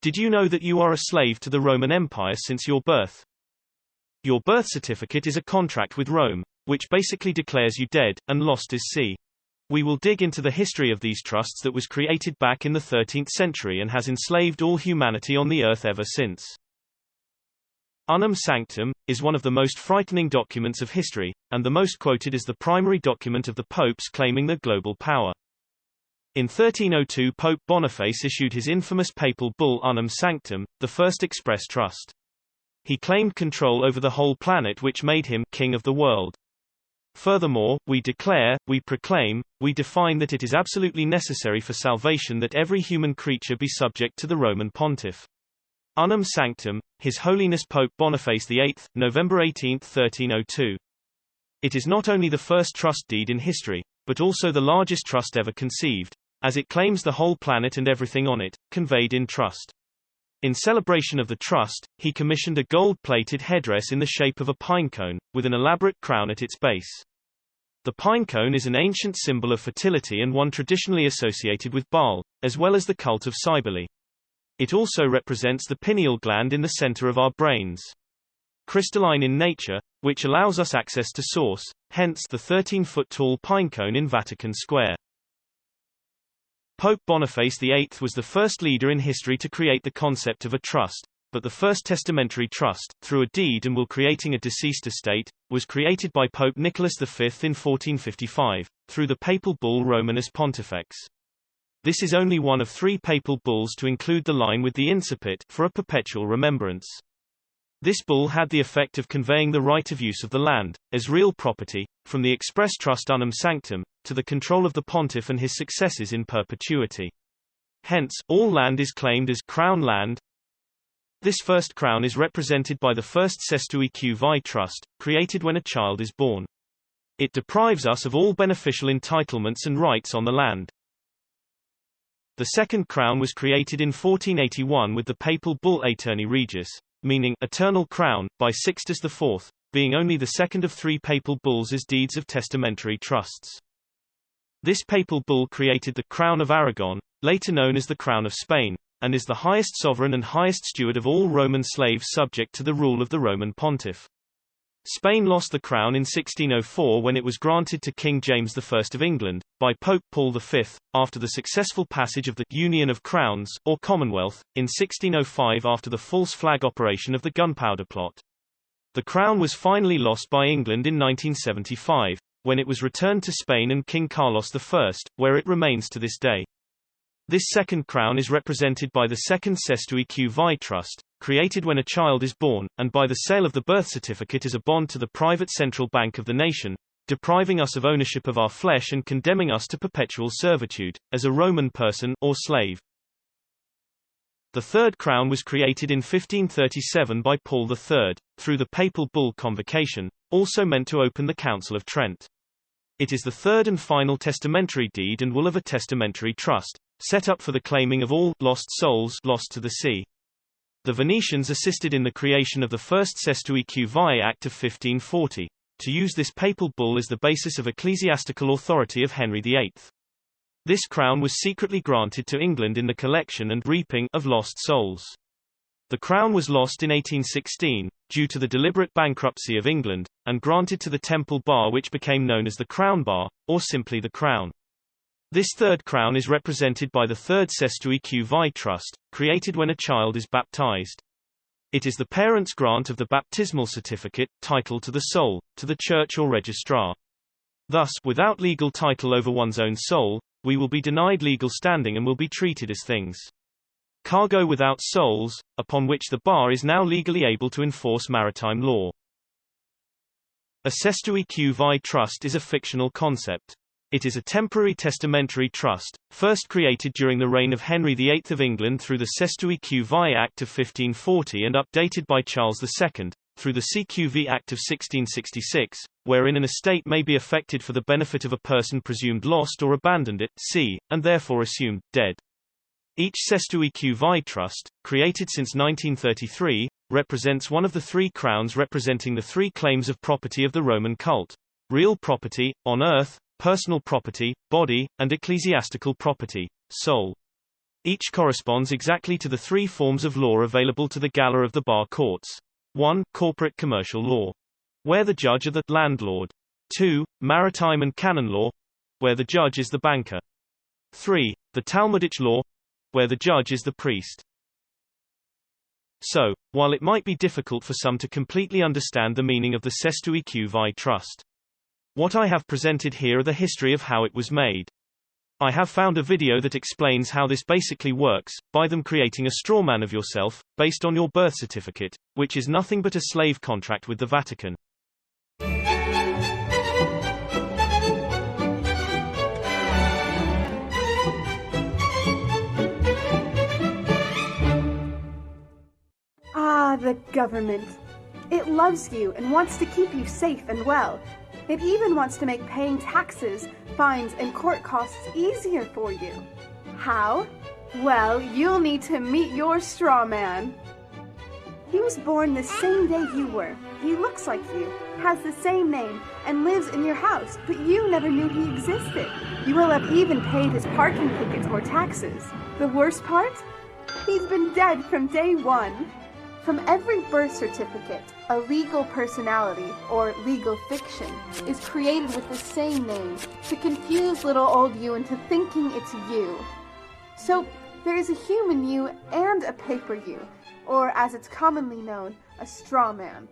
Did you know that you are a slave to the Roman Empire since your birth? Your birth certificate is a contract with Rome, which basically declares you dead, and lost at sea. We will dig into the history of these trusts that was created back in the 13th century and has enslaved all humanity on the earth ever since. Unum Sanctum is one of the most frightening documents of history, and the most quoted as the primary document of the popes claiming the global power. In 1302 Pope Boniface issued his infamous papal bull Unum Sanctum, the first express trust. He claimed control over the whole planet, which made him king of the world. Furthermore, we declare, we proclaim, we define that it is absolutely necessary for salvation that every human creature be subject to the Roman Pontiff. Unum Sanctum, His Holiness Pope Boniface VIII, November 18, 1302. It is not only the first trust deed in history, but also the largest trust ever conceived, as it claims the whole planet and everything on it, conveyed in trust. In celebration of the trust, he commissioned a gold-plated headdress in the shape of a pinecone, with an elaborate crown at its base. The pinecone is an ancient symbol of fertility and one traditionally associated with Baal, as well as the cult of Cybele. It also represents the pineal gland in the center of our brains. Crystalline in nature, which allows us access to Source, hence the 13-foot-tall pinecone in Vatican Square. Pope Boniface VIII was the first leader in history to create the concept of a trust, but the first testamentary trust, through a deed and will creating a deceased estate, was created by Pope Nicholas V in 1455, through the papal bull Romanus Pontifex. This is only one of 3 papal bulls to include the line with the incipit for a perpetual remembrance. This bull had the effect of conveying the right of use of the land, as real property, from the express trust Unum Sanctum, to the control of the pontiff and his successors in perpetuity. Hence, all land is claimed as crown land. This first crown is represented by the first Cestui Que Vie trust, created when a child is born. It deprives us of all beneficial entitlements and rights on the land. The second crown was created in 1481 with the papal bull Aeterni Regis, meaning eternal crown, by Sixtus IV, being only the second of 3 papal bulls as deeds of testamentary trusts. This papal bull created the Crown of Aragon, later known as the Crown of Spain, and is the highest sovereign and highest steward of all Roman slaves subject to the rule of the Roman pontiff. Spain lost the crown in 1604 when it was granted to King James I of England, by Pope Paul V, after the successful passage of the Union of Crowns, or Commonwealth, in 1605 after the false flag operation of the Gunpowder Plot. The crown was finally lost by England in 1975, when it was returned to Spain and King Carlos I, where it remains to this day. This second crown is represented by the second Cestui Que Vie trust, created when a child is born, and by the sale of the birth certificate as a bond to the private central bank of the nation, depriving us of ownership of our flesh and condemning us to perpetual servitude, as a Roman person or slave. The third crown was created in 1537 by Paul III, through the papal bull Convocation, also meant to open the Council of Trent. It is the third and final testamentary deed and will of a testamentary trust, set up for the claiming of all lost souls lost to the sea. The Venetians assisted in the creation of the first Cestui Que Vie Act of 1540, to use this papal bull as the basis of ecclesiastical authority of Henry VIII. This crown was secretly granted to England in the collection and reaping of lost souls. The crown was lost in 1816, due to the deliberate bankruptcy of England, and granted to the Temple Bar, which became known as the Crown Bar, or simply the Crown. This third crown is represented by the third Cestui Que Vie trust, created when a child is baptized. It is the parent's grant of the baptismal certificate, title to the soul, to the church or registrar. Thus, without legal title over one's own soul, we will be denied legal standing and will be treated as things. Cargo without souls, upon which the bar is now legally able to enforce maritime law. A Cestui Que Vie trust is a fictional concept. It is a temporary testamentary trust, first created during the reign of Henry VIII of England through the Cestui Que Vie Act of 1540 and updated by Charles II, through the CQV Act of 1666, wherein an estate may be effected for the benefit of a person presumed lost or abandoned at sea, and therefore assumed dead. Each Cestui Que Vie trust, created since 1933, represents one of the 3 crowns representing the 3 claims of property of the Roman cult: real property, on earth, personal property, body, and ecclesiastical property, soul. Each corresponds exactly to the three forms of law available to the Gala of the bar courts. 1. Corporate commercial law, where the judge are the landlord. 2. Maritime and canon law, where the judge is the banker. 3. The Talmudic law, where the judge is the priest. So, while it might be difficult for some to completely understand the meaning of the Sestu-Eq-Vi trust, what I have presented here are the history of how it was made. I have found a video that explains how this basically works, by them creating a straw man of yourself, based on your birth certificate, which is nothing but a slave contract with the Vatican. Ah, the government. It loves you and wants to keep you safe and well. It even wants to make paying taxes, fines, and court costs easier for you. How? Well, you'll need to meet your straw man. He was born the same day you were. He looks like you, has the same name, and lives in your house, but you never knew he existed. You will have even paid his parking tickets or taxes. The worst part? He's been dead from day one. From every birth certificate, a legal personality, or legal fiction, is created with the same name to confuse little old you into thinking it's you. So, there is a human you and a paper you, or as it's commonly known, a straw man.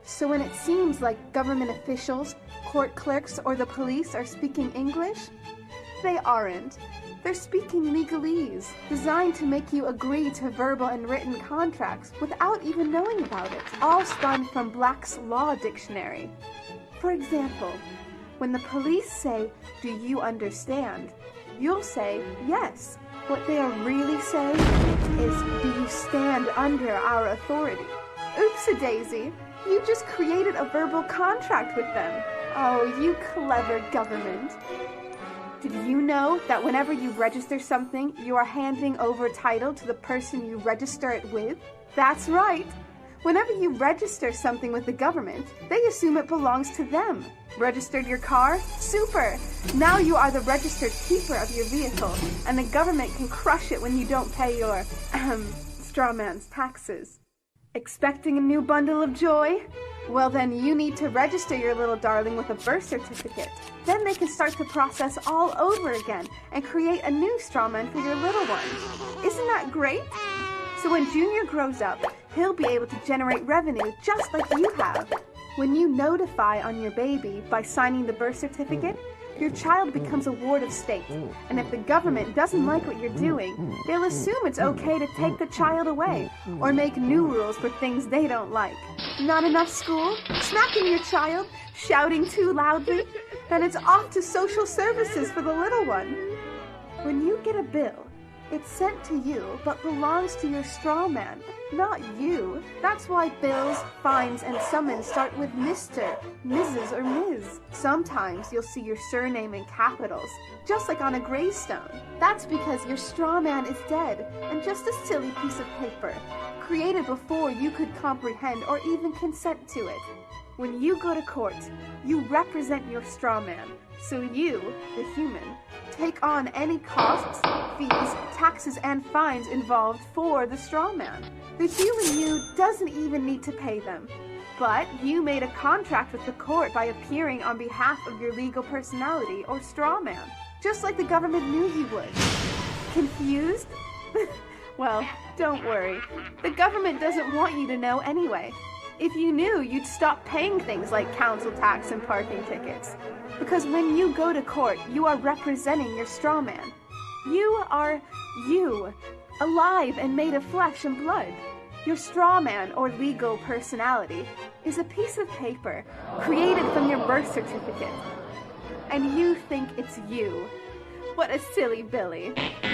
So when it seems like government officials, court clerks, or the police are speaking English, they aren't. They're speaking legalese, designed to make you agree to verbal and written contracts without even knowing about it, all spun from Black's Law Dictionary. For example, when the police say, "Do you understand?" you'll say, "Yes." What they are really saying is, "Do you stand under our authority?" Oops-a-daisy, you just created a verbal contract with them. Oh, you clever government. Did you know that whenever you register something, you are handing over title to the person you register it with? That's right. Whenever you register something with the government, they assume it belongs to them. Registered your car? Super! Now you are the registered keeper of your vehicle, and the government can crush it when you don't pay your, straw man's taxes. Expecting a new bundle of joy? Well then you need to register your little darling with a birth certificate. Then they can start the process all over again and create a new straw man for your little one. Isn't that great? So when Junior grows up, he'll be able to generate revenue just like you have. When you notify on your baby by signing the birth certificate, your child becomes a ward of state, and if the government doesn't like what you're doing, they'll assume it's okay to take the child away, or make new rules for things they don't like. Not enough school? Smacking your child? Shouting too loudly? Then it's off to social services for the little one. When you get a bill, it's sent to you, but belongs to your straw man, not you. That's why bills, fines, and summons start with Mr., Mrs., or Ms. Sometimes you'll see your surname in capitals, just like on a gravestone. That's because your straw man is dead, and just a silly piece of paper, created before you could comprehend or even consent to it. When you go to court, you represent your straw man, so you, the human, take on any costs, fees, taxes, and fines involved for the straw man. The human you doesn't even need to pay them. But you made a contract with the court by appearing on behalf of your legal personality or straw man, just like the government knew you would. Confused? Well, don't worry. The government doesn't want you to know anyway. If you knew, you'd stop paying things like council tax and parking tickets. Because when you go to court, you are representing your straw man. You are you, alive and made of flesh and blood. Your straw man, or legal personality, is a piece of paper created from your birth certificate. And you think it's you. What a silly Billy.